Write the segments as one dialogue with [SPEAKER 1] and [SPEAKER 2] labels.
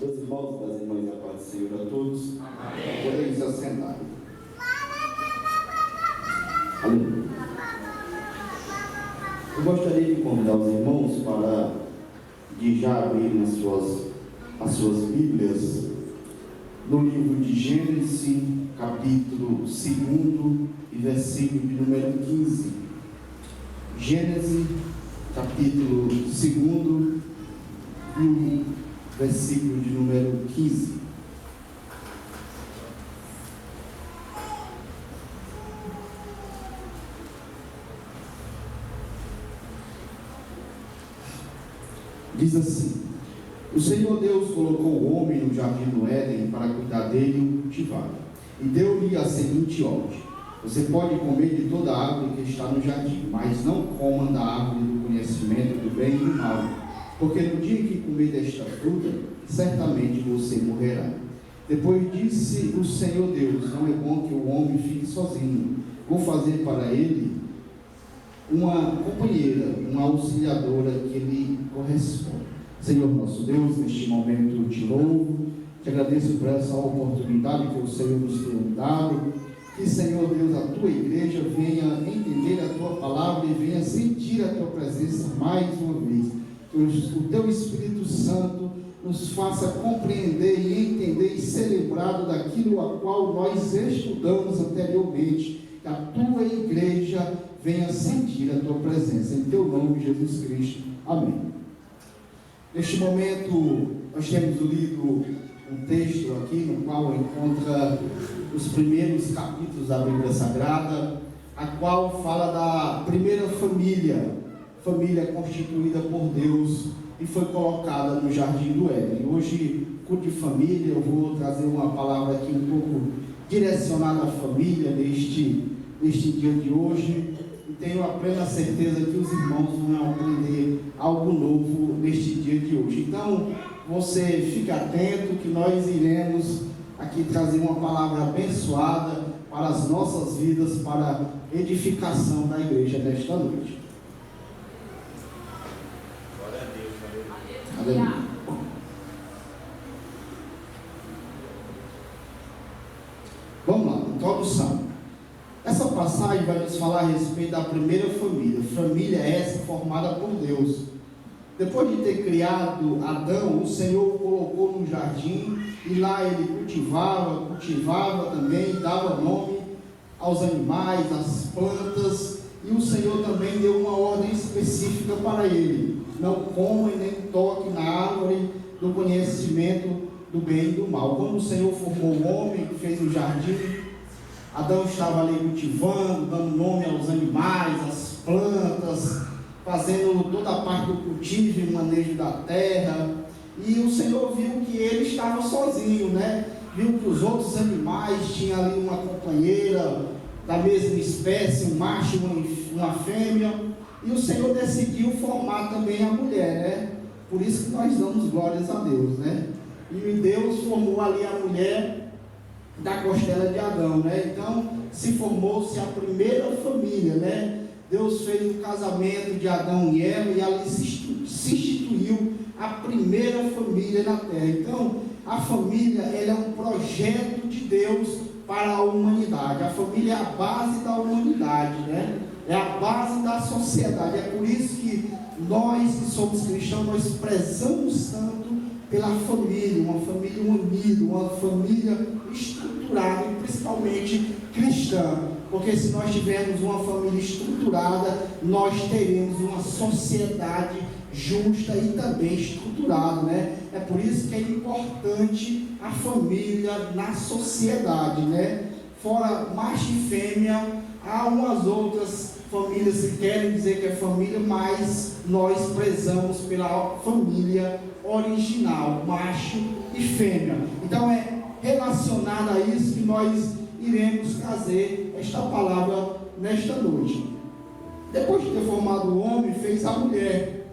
[SPEAKER 1] Meus irmãos, das irmãs, a paz do Senhor a todos.
[SPEAKER 2] Amém.
[SPEAKER 1] Podemos assentar. Aleluia. Eu gostaria de convidar os irmãos para de já abrirem as suas Bíblias no livro de Gênesis, capítulo 2 e versículo de número 15. Gênesis, capítulo 2 e o versículo de número 15. Diz assim: o Senhor Deus colocou o homem no jardim do Éden para cuidar dele e o cultivar. E deu-lhe a seguinte ordem: você pode comer de toda a árvore que está no jardim, mas não coma da árvore do conhecimento do bem e do mal, porque no dia que comer desta fruta, certamente você morrerá. Depois disse o Senhor Deus: não é bom que o homem fique sozinho. Vou fazer para ele uma companheira, uma auxiliadora que lhe corresponde. Senhor nosso Deus, neste momento te louvo, te agradeço por essa oportunidade que o Senhor nos tem dado. Que, Senhor Deus, a tua igreja venha entender a tua palavra e venha sentir a tua presença mais uma vez. Que o teu Espírito Santo nos faça compreender e entender e ser lembrado daquilo a qual nós estudamos anteriormente. Que a tua igreja venha sentir a tua presença. Em teu nome, Jesus Cristo. Amém. Neste momento, nós temos lido um texto aqui no qual encontra os primeiros capítulos da Bíblia Sagrada, a qual fala da primeira família constituída por Deus e foi colocada no Jardim do Éden. Hoje, culto de família, eu vou trazer uma palavra aqui um pouco direcionada à família neste dia de hoje, e tenho a plena certeza que os irmãos vão aprender algo novo neste dia de hoje. Então, você fica atento que nós iremos aqui trazer uma palavra abençoada para as nossas vidas, para a edificação da igreja nesta noite.
[SPEAKER 2] Glória a Deus.
[SPEAKER 1] Aleluia. Vamos lá, introdução. Essa passagem vai nos falar a respeito da primeira família. Família essa formada por Deus. Depois de ter criado Adão, o Senhor o colocou no jardim e lá ele cultivava também, dava nome aos animais, às plantas, e o Senhor também deu uma ordem específica para ele: não coma e nem toque na árvore do conhecimento do bem e do mal. Quando o Senhor formou o homem, fez o jardim, Adão estava ali cultivando, dando nome aos animais, às plantas, fazendo toda a parte do cultivo e manejo da terra. E o Senhor viu que ele estava sozinho, né? Viu que os outros animais tinham ali uma companheira da mesma espécie, um macho e uma fêmea. E o Senhor decidiu formar também a mulher, né? Por isso que nós damos glórias a Deus, né? E Deus formou ali a mulher da costela de Adão, né? Então se formou-se a primeira família, né? Deus fez o casamento de Adão e Eva e ali se instituiu a primeira família na terra. Então a família, ela é um projeto de Deus para a humanidade. A família é a base da humanidade, né? É a base da sociedade. É por isso que nós que somos cristãos, nós prezamos tanto pela família, uma família unida, uma família estruturada e principalmente cristã, porque se nós tivermos uma família estruturada, nós teremos uma sociedade justa e também estruturada, né? É por isso que é importante a família na sociedade, né? Fora macho e fêmea, há umas outras famílias que querem dizer que é família, mas nós prezamos pela família original, macho e fêmea. Então é relacionado a isso que nós iremos trazer esta palavra nesta noite. Depois de ter formado o homem, fez a mulher.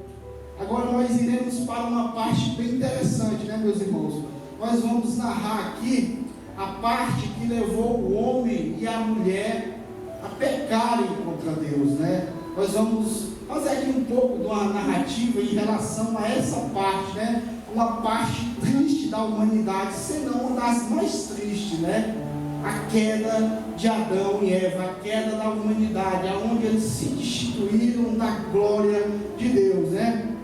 [SPEAKER 1] Agora nós iremos para uma parte bem interessante, né, meus irmãos? Nós vamos narrar aqui a parte que levou o homem e a mulher a pecarem contra Deus, né? Nós vamos fazer aqui um pouco de uma narrativa em relação a essa parte, né? Uma parte triste da humanidade, senão uma das mais tristes, né? A queda de Adão e Eva, a queda da humanidade, aonde eles se destituíram da glória de Deus, né?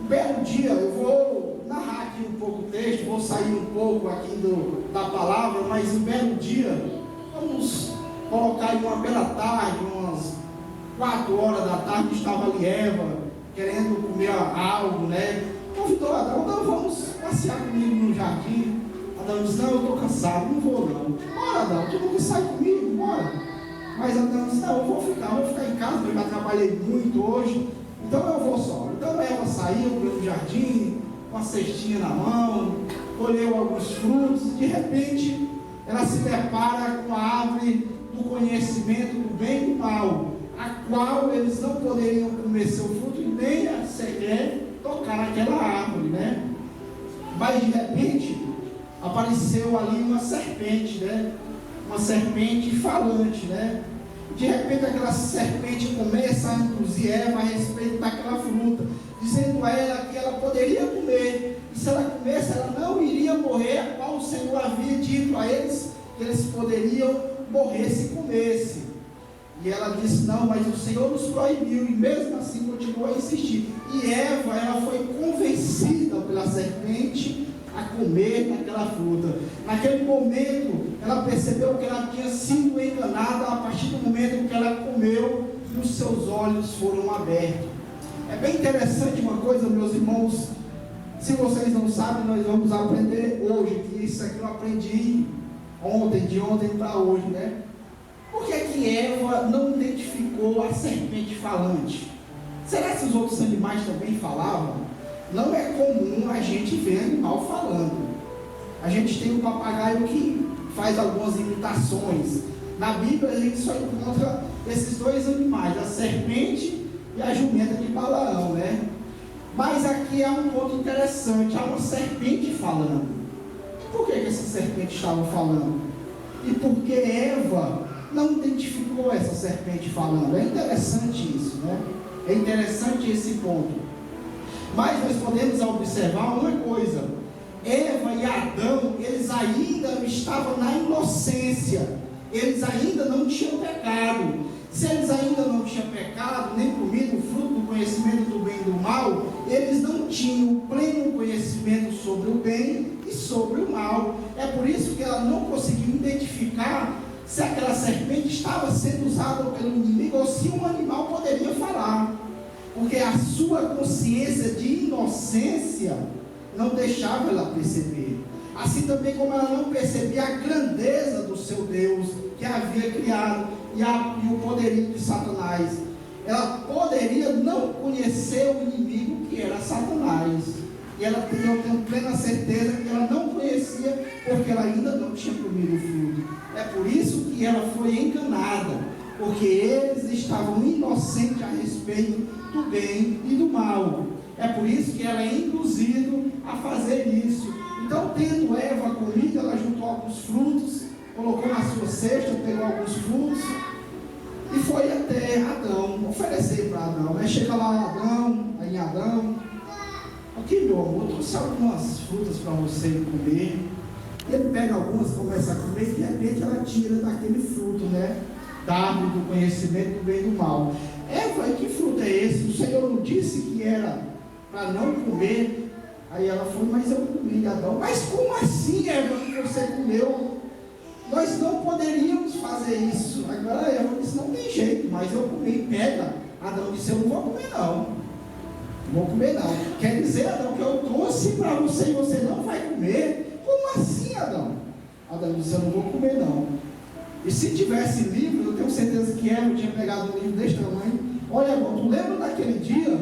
[SPEAKER 1] Um belo dia, eu vou narrar aqui um pouco o texto, vou sair um pouco aqui da palavra, mas um belo dia, vamos colocar em uma bela tarde, umas 4 horas da tarde, estava ali Eva, querendo comer algo, né? Convidou Adão, então vamos passear comigo no jardim. Adão disse, não, eu estou cansado, não vou não. Bora, Adão, tu não quer sair comigo? Bora. Mas Adão disse, não, eu vou ficar em casa, eu já trabalhei muito hoje, então eu vou só. Então Eva saiu pelo jardim, com a cestinha na mão, colheu alguns frutos, e de repente ela se depara com a árvore do conhecimento do bem e do mal, a qual eles não poderiam comer seu fruto e nem sequer tocar naquela árvore, né? Mas de repente apareceu ali uma serpente, né? Uma serpente falante, né? De repente aquela serpente começa a induzir Eva a respeito daquela fruta, dizendo a ela que ela poderia comer, e se ela comesse ela não iria morrer, a qual o Senhor havia dito a eles que eles poderiam morrer se comesse. E ela disse, não, mas o Senhor nos proibiu, e mesmo assim continuou a insistir. E Eva, ela foi convencida pela serpente a comer aquela fruta. Naquele momento, ela percebeu que ela tinha sido enganada a partir do momento que ela comeu e os seus olhos foram abertos. É bem interessante uma coisa, meus irmãos, se vocês não sabem, nós vamos aprender hoje, que isso aqui eu aprendi ontem, de ontem para hoje, né? Por que Eva não identificou a serpente falante? Será que os outros animais também falavam? Não é comum a gente ver animal falando. A gente tem um papagaio que faz algumas imitações. Na Bíblia a gente só encontra esses dois animais, a serpente e a jumenta de Balaão, né? Mas aqui há um ponto interessante, há uma serpente falando. Por que essa serpente estava falando? E por que Eva não identificou essa serpente falando? É interessante isso, né? É interessante esse ponto. Mas nós podemos observar uma coisa: Eva e Adão, eles ainda estavam na inocência, eles ainda não tinham pecado. Se eles ainda não tinham pecado, nem comido o fruto do conhecimento do bem e do mal, eles não tinham pleno conhecimento sobre o bem e sobre o mal. É por isso que ela não conseguiu identificar se aquela serpente estava sendo usada pelo inimigo ou se um animal poderia falar, porque a sua consciência de inocência não deixava ela perceber. Assim também como ela não percebia a grandeza do seu Deus que a havia criado e o poderio de Satanás. Ela poderia não conhecer o inimigo que era Satanás. E eu tenho plena certeza que ela não conhecia, porque ela ainda não tinha comido o fruto. É por isso que ela foi enganada, porque eles estavam inocentes a respeito do bem e do mal. É por isso que ela é induzida a fazer isso. Então, tendo Eva comido, ela juntou alguns frutos, colocou na sua cesta, pegou alguns frutos e foi até Adão, oferecer para Adão, né? Chega lá Adão, aqui meu amor, eu trouxe algumas frutas para você comer. Ele pega algumas, começa a comer, e de repente ela tira daquele fruto, né? Da árvore do conhecimento do bem e do mal. Eva, que fruto é esse? O Senhor não disse que era para não comer. Aí ela falou, mas eu comi, Adão. Mas como assim, Eva, que você comeu? Nós não poderíamos fazer isso. Agora Eva disse, não tem jeito, mas eu comi, pega. Adão disse, eu não vou comer não. Não vou comer não. Quer dizer, Adão, que eu trouxe para você e você não vai comer? Como assim, Adão? Adão disse, eu não vou comer não. E se tivesse livro, eu tenho certeza que Eva tinha pegado um livro desse tamanho. Olha, Adão, tu lembra daquele dia?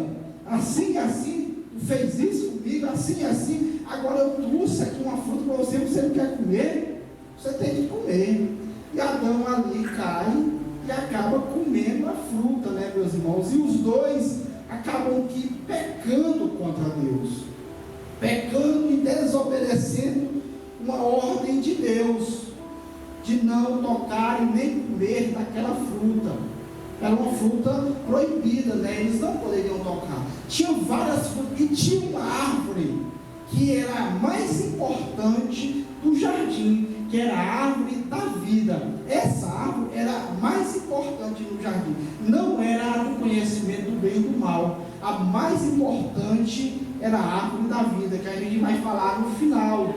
[SPEAKER 1] Assim e assim, tu fez isso comigo, assim e assim. Agora eu trouxe aqui uma fruta para você, você não quer comer? Você tem que comer. E Adão ali cai e acaba comendo a fruta, né, meus irmãos? E os dois acabam que pecando contra Deus, pecando e desobedecendo uma ordem de Deus, de não tocar e nem comer daquela fruta. Era uma fruta proibida, né? Eles não poderiam tocar. Tinha várias frutas e tinha uma árvore que era a mais importante do jardim, que era a árvore da vida. Essa árvore era a mais importante no jardim, não era a do conhecimento do bem e do mal. A mais importante era a árvore da vida, que a gente vai falar no final.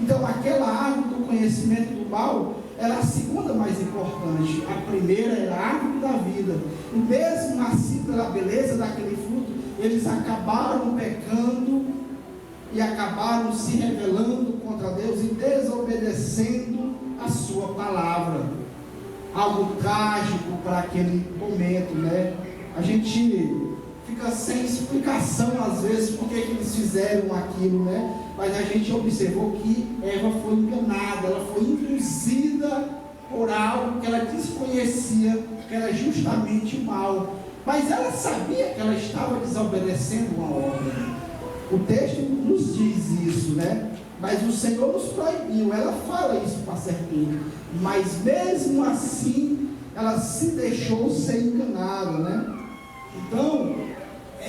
[SPEAKER 1] Então aquela árvore do conhecimento do mal era a segunda mais importante. A primeira era a árvore da vida. E mesmo assim, pela beleza daquele fruto, eles acabaram pecando e acabaram se rebelando contra Deus e desobedecendo a sua palavra. Algo trágico para aquele momento, né? A gente fica sem explicação às vezes por que eles fizeram aquilo, né? Mas a gente observou que Eva foi enganada, ela foi induzida por algo que ela desconhecia, que era justamente mal. Mas ela sabia que ela estava desobedecendo uma ordem. O texto nos diz isso, né? Mas o Senhor nos proibiu, ela fala isso para a serpente. Mas mesmo assim, ela se deixou ser enganada, né? Então,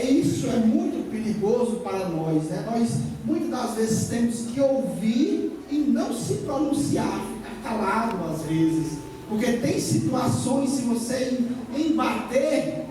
[SPEAKER 1] isso é muito perigoso para nós, né? Nós muitas das vezes temos que ouvir e não se pronunciar, ficar calado às vezes, porque tem situações, se você embater,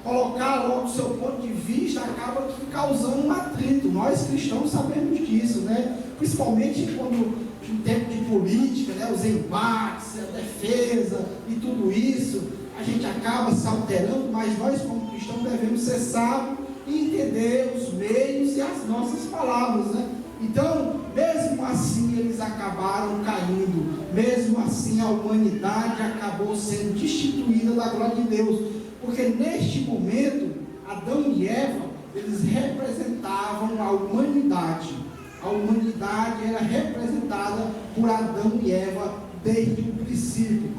[SPEAKER 1] colocar logo o seu ponto de vista, acaba causando um atrito. Nós cristãos sabemos disso, né? Principalmente quando em tempo de política, né? Os embates, a defesa e tudo isso, a gente acaba se alterando, mas nós como cristãos devemos ser sábios e entender os meios e as nossas palavras, né? Então, mesmo assim eles acabaram caindo, mesmo assim a humanidade acabou sendo destituída da glória de Deus, porque neste momento, Adão e Eva, eles representavam a humanidade. A humanidade era representada por Adão e Eva desde o princípio.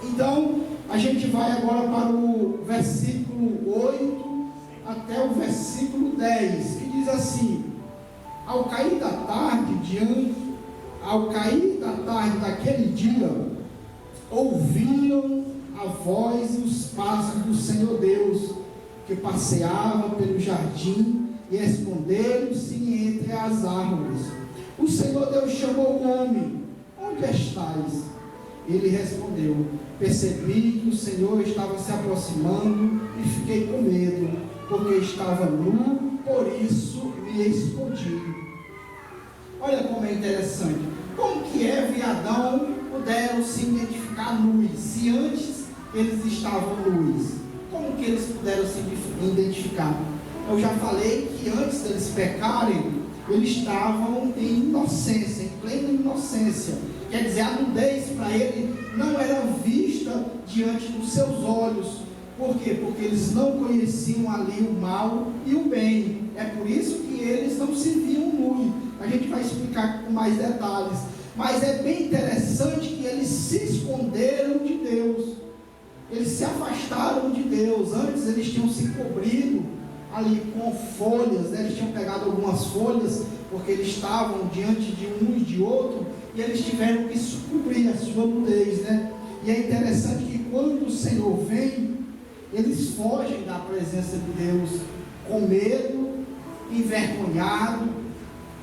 [SPEAKER 1] Então, a gente vai agora para o versículo 8 até o versículo 10, que diz assim: ao cair da tarde daquele dia, ouviram a voz e os passos do Senhor Deus, que passeava pelo jardim, e esconderam-se entre as árvores. O Senhor Deus chamou o homem: onde estás? Ele respondeu: percebi que o Senhor estava se aproximando e fiquei com medo, porque estava nu, por isso me escondi. Olha como é interessante, como que Eva e Adão puderam se identificar nus, se antes eles estavam nus? Como que eles puderam se identificar? Eu já falei que antes deles pecarem, eles estavam em inocência, em plena inocência. Quer dizer, a nudez para ele não era vista diante dos seus olhos. Por quê? Porque eles não conheciam ali o mal e o bem. É por isso que eles não se viam nus. A gente vai explicar com mais detalhes. Mas é bem interessante que eles se esconderam de Deus. Eles se afastaram de Deus. Antes eles tinham se cobrido ali com folhas, né? Eles tinham pegado algumas folhas, porque eles estavam diante de um e de outro, e eles tiveram que cobrir a sua nudez, né? E é interessante que quando o Senhor vem, eles fogem da presença de Deus com medo, envergonhado.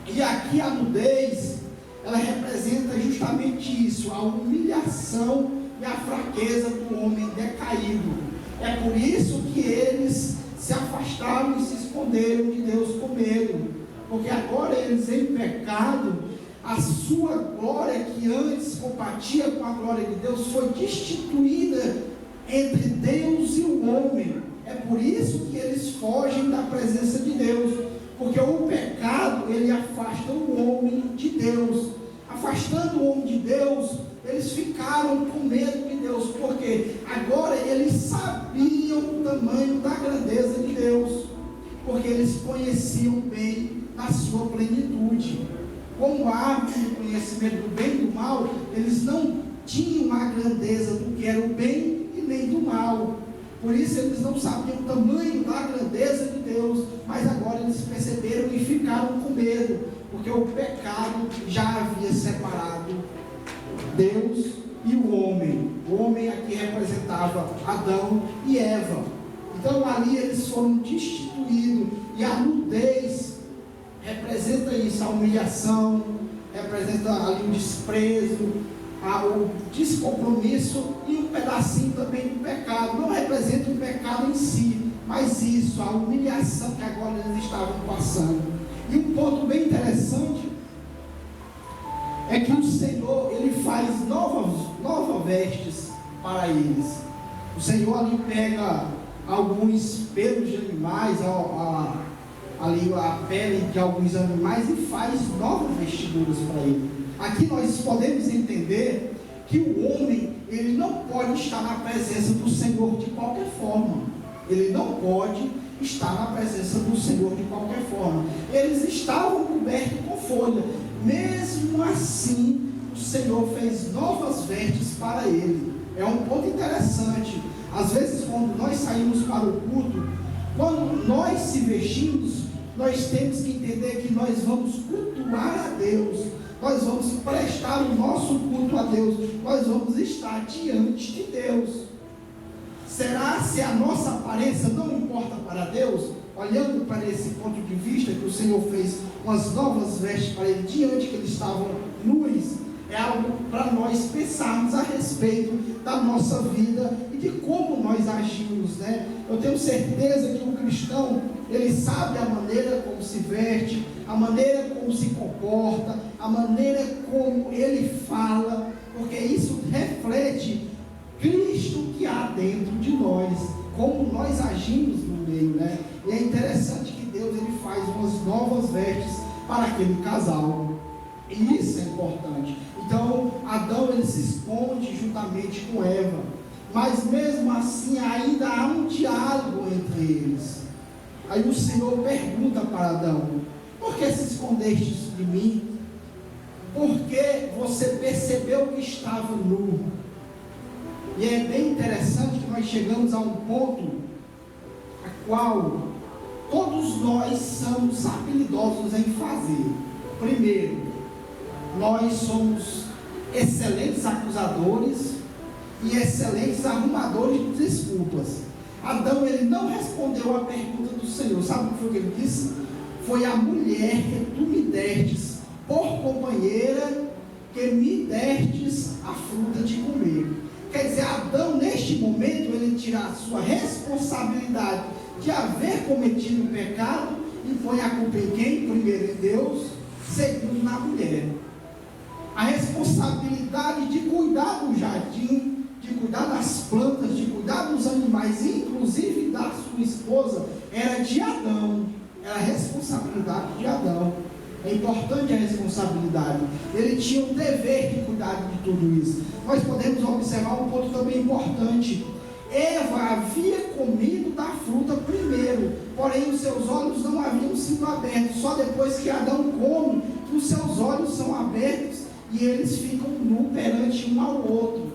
[SPEAKER 1] E aqui a nudez, ela representa justamente isso, a humilhação e a fraqueza do homem decaído. É por isso que eles se afastaram e se esconderam de Deus com medo, porque agora eles em pecado, a sua glória que antes compatia com a glória de Deus foi destituída entre Deus e o homem. É por isso que eles fogem da presença de Deus, porque o pecado ele afasta o homem de Deus. Afastando o homem de Deus, eles ficaram com medo de Deus, porque agora eles sabiam o tamanho da grandeza de Deus, porque eles conheciam bem a sua plenitude. Como árvore do conhecimento do bem e do mal, eles não tinham a grandeza do que era o bem e nem do mal. Por isso eles não sabiam o tamanho da grandeza de Deus, mas agora eles perceberam e ficaram com medo, porque o pecado já havia separado Deus e o homem. O homem aqui representava Adão e Eva. Então ali eles foram destituídos, e a nudez representa representa isso, a humilhação, representa ali o desprezo, o descompromisso e um pedacinho também do pecado. Não representa o pecado em si, mas isso, a humilhação que agora eles estavam passando. E um ponto bem interessante é que o Senhor, Ele faz novas vestes para eles. O Senhor ali pega alguns pelos de animais, ali a pele de alguns animais, e faz novas vestiduras para ele. Aqui nós podemos entender que o homem, ele não pode estar na presença do Senhor de qualquer forma. Ele não pode estar na presença do Senhor de qualquer forma. Eles estavam cobertos com folha. Mesmo assim, o Senhor fez novas vestes para ele. É um ponto interessante. Às vezes, quando nós saímos para o culto, quando nós se vestimos, nós temos que entender que nós vamos cultuar a Deus, nós vamos prestar o nosso culto a Deus, nós vamos estar diante de Deus. Será se a nossa aparência não importa para Deus? Olhando para esse ponto de vista, que o Senhor fez umas novas vestes para ele, diante que eles estavam nus, é algo para nós pensarmos a respeito da nossa vida e de como nós agimos, né? Eu tenho certeza que o cristão, ele sabe a maneira como se veste, a maneira como se comporta, a maneira como ele fala, porque isso reflete Cristo que há dentro de nós, como nós agimos no meio, né? E é interessante que Deus, ele faz umas novas vestes para aquele casal, e isso é importante. Então Adão, ele se esconde juntamente com Eva, mas mesmo assim ainda há um diálogo entre eles. Aí o Senhor pergunta para Adão: por que se escondeste de mim? Porque você percebeu que estava nu. E é bem interessante que nós chegamos a um ponto a qual todos nós somos habilidosos em fazer. Primeiro, nós somos excelentes acusadores e excelentes arrumadores de desculpas. Adão, ele não respondeu a pergunta do Senhor. Sabe o que foi que ele disse? Foi a mulher que tu me destes por companheira, que me destes a fruta de comer. Quer dizer, Adão, neste momento, ele tira a sua responsabilidade de haver cometido o pecado e põe a culpa em quem? Primeiro em Deus, segundo na mulher. A responsabilidade de cuidar do jardim, de cuidar das plantas, de cuidar dos animais, inclusive da sua esposa, era de Adão. Era a responsabilidade de Adão. É importante a responsabilidade. Ele tinha um dever de cuidar de tudo isso. Nós podemos observar um ponto também importante. Eva havia comido da fruta primeiro, porém os seus olhos não haviam sido abertos. Só depois que Adão come, que os seus olhos são abertos e eles ficam nus perante um ao outro.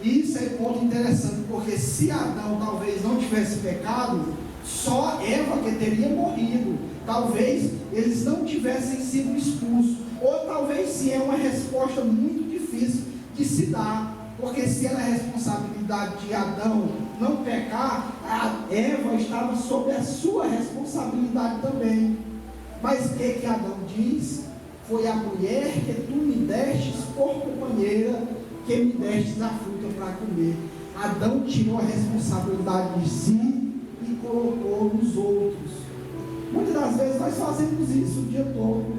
[SPEAKER 1] E isso é um ponto interessante, porque se Adão talvez não tivesse pecado, só Eva que teria morrido. Talvez eles não tivessem sido expulsos, ou talvez sim, é uma resposta muito difícil de se dar, porque se era a responsabilidade de Adão não pecar, a Eva estava sob a sua responsabilidade também. Mas o que Adão diz? Foi a mulher que tu me destes por companheira, que me destes a fruta para comer. Adão tirou a responsabilidade de si e colocou nos outros. Muitas das vezes nós fazemos isso o dia todo,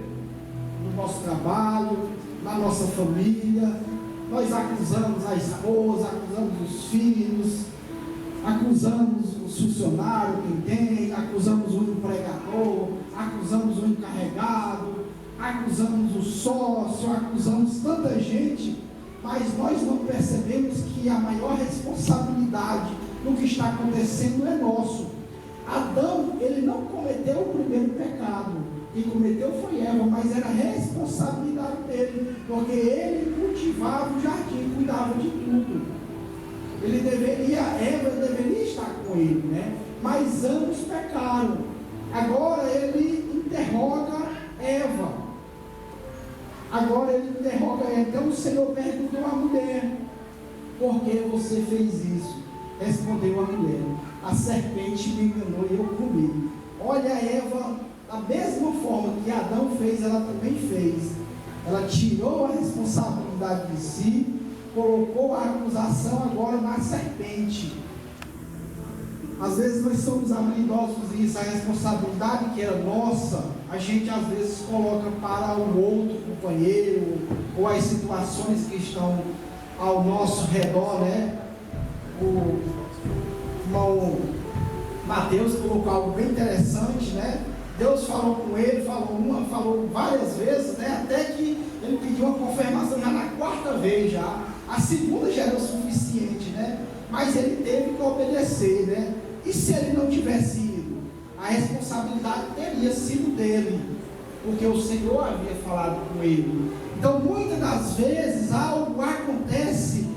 [SPEAKER 1] no nosso trabalho, na nossa família. Nós acusamos a esposa, acusamos os filhos, acusamos o funcionário, quem tem, acusamos o empregador, acusamos o encarregado, acusamos o sócio, acusamos tanta gente, mas nós não percebemos que a maior responsabilidade no que está acontecendo é nosso. Adão, ele não cometeu o primeiro pecado, quem cometeu foi Eva, mas era responsabilidade dele, porque ele cultivava o jardim, cuidava de tudo. Eva deveria estar com ele, né? Mas ambos pecaram. Agora ele interroga Eva. Então o Senhor perguntou à mulher: por que você fez isso? Respondeu a mulher: a serpente me enganou e eu comi. Olha Eva, da mesma forma que Adão fez, ela também fez. Ela tirou a responsabilidade de si, colocou a acusação agora na serpente. Às vezes nós somos habilidosos nisso, a responsabilidade que era nossa, a gente às vezes coloca para o outro companheiro, ou as situações que estão ao nosso redor, né? O irmão Mateus colocou algo bem interessante, né? Deus falou com ele, falou várias vezes, né? Até que ele pediu uma confirmação já na quarta vez já. A segunda já era o suficiente, né? Mas ele teve que obedecer, né? E se ele não tivesse ido, a responsabilidade teria sido dele, porque o Senhor havia falado com ele. Então, muitas das vezes, algo acontece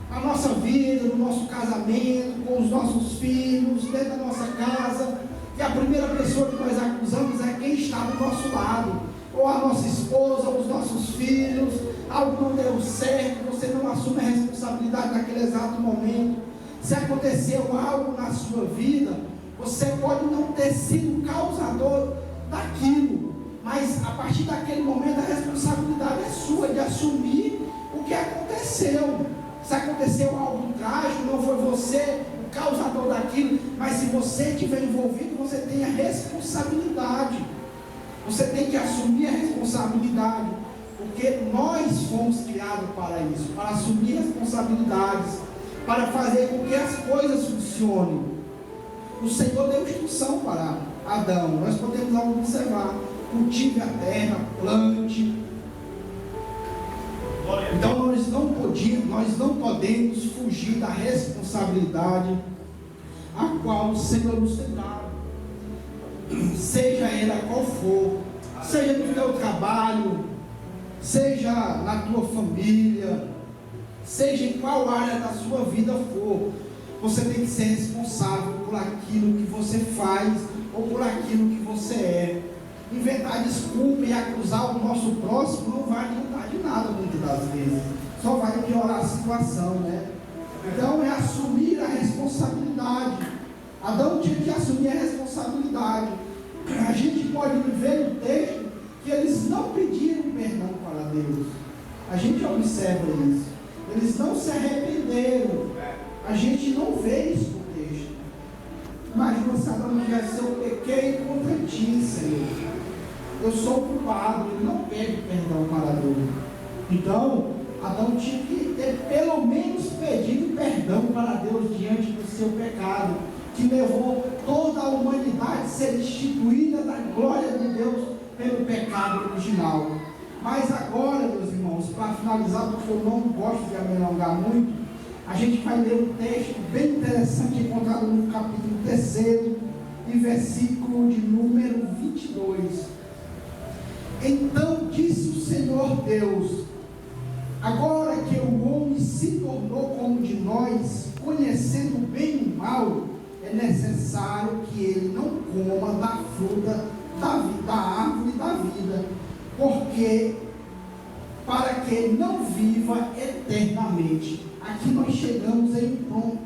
[SPEAKER 1] na nossa vida, no nosso casamento, com os nossos filhos, dentro da nossa casa, e a primeira pessoa que nós acusamos é quem está do nosso lado, ou a nossa esposa, ou os nossos filhos. Algo não deu certo, você não assume a responsabilidade naquele exato momento. Se aconteceu algo na sua vida, você pode não ter sido o causador daquilo, mas a partir daquele momento a responsabilidade é sua de assumir o que aconteceu. Se aconteceu algo trágico, não foi você o causador daquilo, mas se você estiver envolvido, você tem a responsabilidade. Você tem que assumir a responsabilidade, porque nós fomos criados para isso, para assumir responsabilidades, para fazer com que as coisas funcionem. O Senhor deu instrução para Adão. Nós podemos observar: cultive a terra, plante. Então nós não podemos fugir da responsabilidade a qual o Senhor nos tem dado, seja ela qual for, seja no teu trabalho, seja na tua família, seja em qual área da sua vida for. Você tem que ser responsável por aquilo que você faz ou por aquilo que você é. Inventar desculpa e acusar o nosso próximo não vai adiantar de nada muitas das vezes, só vai piorar a situação, né? Então é assumir a responsabilidade. Adão tinha que assumir a responsabilidade. A gente pode ver no texto que eles não pediram perdão para Deus. A gente observa isso. Eles não se arrependeram. A gente não vê isso no texto. Imagina se Adão tivesse: eu pequei contra ti, Senhor, eu sou culpado. Ele não pede perdão para Deus. Então Adão tinha que ter pelo menos pedido perdão para Deus diante do seu pecado, que levou toda a humanidade a ser destituída da glória de Deus pelo pecado original. Mas agora, meus irmãos, para finalizar, porque eu não gosto de me alongar muito, a gente vai ler um texto bem interessante encontrado no capítulo 3 e versículo de número 22. Então disse o Senhor Deus: agora que o homem se tornou como de nós, conhecendo o bem e o mal, é necessário que ele não coma da fruta da árvore da vida, porque para que não viva eternamente. Aqui nós chegamos em um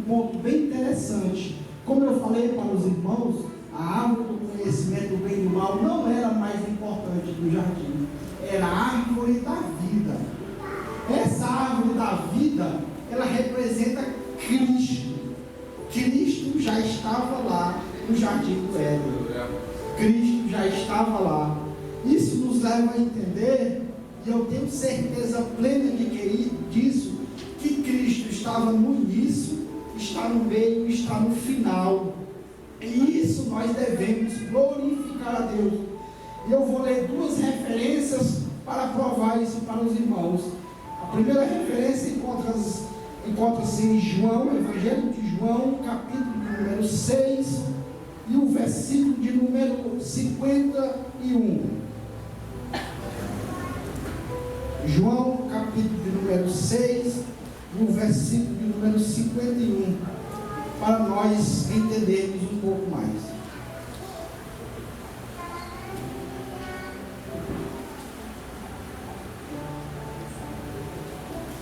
[SPEAKER 1] ponto bem interessante. Como eu falei para os irmãos, a árvore do conhecimento do bem e do mal não era a mais importante do jardim, era a árvore da vida. Essa árvore da vida, ela representa Cristo. Cristo já estava lá no jardim do Éden. Cristo já estava lá. Isso nos leva a entender, e eu tenho certeza plena disso, que Cristo estava no início, está no meio e está no final. E isso nós devemos glorificar a Deus. E eu vou ler duas referências para provar isso para os irmãos. A primeira referência encontra-se em João, Evangelho de João, capítulo número 6, e o versículo de número 51. João, capítulo de número 6, e o versículo de número 51, para nós entendermos um pouco mais.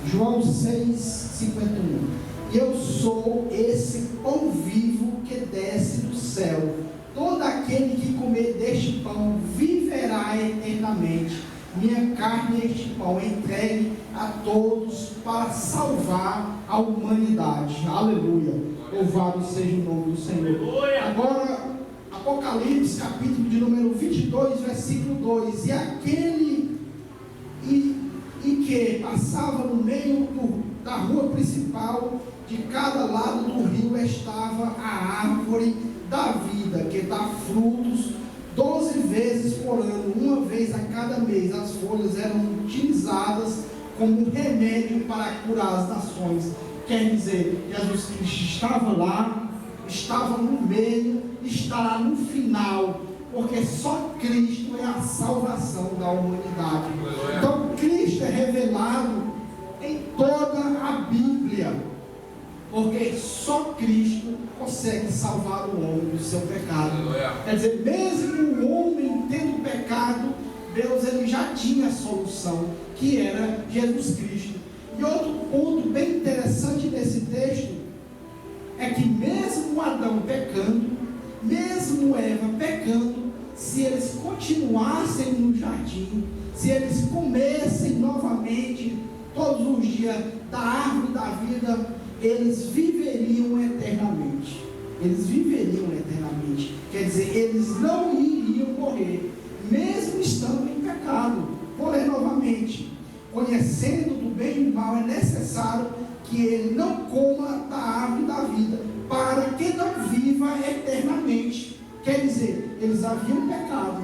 [SPEAKER 1] João 6, 51. Eu sou esse pão vivo que desce do céu. todo aquele que comer deste pão viverá eternamente. Minha carne é este pão, entregue a todos para salvar a humanidade. Aleluia. Louvado seja o nome do Senhor. Agora, Apocalipse, capítulo de número 22, versículo 2. E aquele que passava no meio da rua principal, de cada lado do rio estava a árvore da vida, que dá frutos 12 vezes por ano, uma vez a cada mês. As folhas eram utilizadas como remédio para curar as nações. Quer dizer, Jesus Cristo estava lá, estava no meio, estará no final, porque só Cristo é a salvação da humanidade. Então Cristo é revelado em toda a Bíblia, porque só Cristo consegue salvar o homem do seu pecado. Quer dizer, mesmo o homem tendo pecado, Deus ele já tinha a solução, que era Jesus Cristo. E outro ponto bem interessante nesse texto é que mesmo Adão pecando, mesmo Eva pecando, se eles continuassem no jardim, se eles comessem novamente todos os dias da árvore da vida, eles viveriam eternamente. Eles viveriam eternamente. Quer dizer, eles não iriam morrer, mesmo estando em pecado. Vou ler novamente. Conhecendo do bem e do mal, é necessário que ele não coma da árvore da vida, para que não viva eternamente. Quer dizer, eles haviam pecado,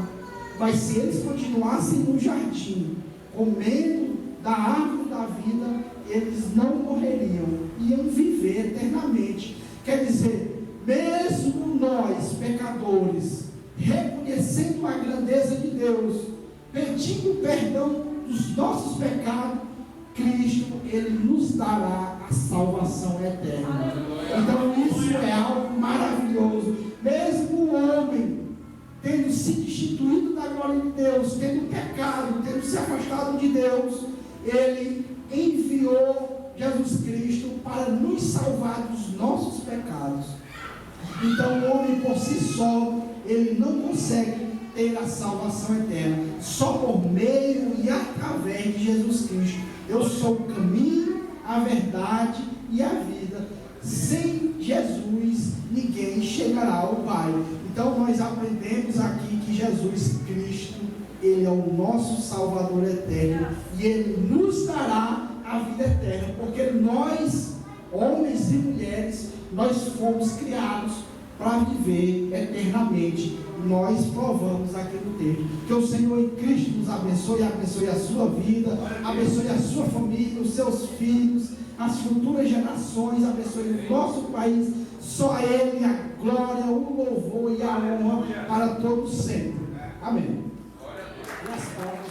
[SPEAKER 1] mas se eles continuassem no jardim, comendo da árvore da vida, eles não morreriam, iam viver eternamente. Quer dizer, mesmo nós, pecadores, reconhecendo a grandeza de Deus, pedindo perdão dos nossos pecados, Cristo, Ele nos dará a salvação eterna. Então isso é algo maravilhoso. Mesmo o homem tendo se destituído da glória de Deus, tendo pecado, tendo se afastado de Deus, Ele enviou Jesus Cristo para nos salvar dos nossos pecados. Então o homem por si só, ele não consegue ter a salvação eterna, só por meio e através de Jesus Cristo. Eu sou o caminho, a verdade e a vida. Sem Jesus ninguém chegará ao Pai. Então nós aprendemos aqui que Jesus Cristo, Ele é o nosso Salvador eterno, e Ele nos dará a vida eterna, porque nós, homens e mulheres, nós fomos criados para viver eternamente. Nós provamos aqui no texto. Que o Senhor em Cristo nos abençoe, abençoe a sua vida, abençoe a sua família, os seus filhos, as futuras gerações, abençoe o nosso país. Só a Ele a glória, o louvor e a honra para todos sempre. Amém. E as palmas,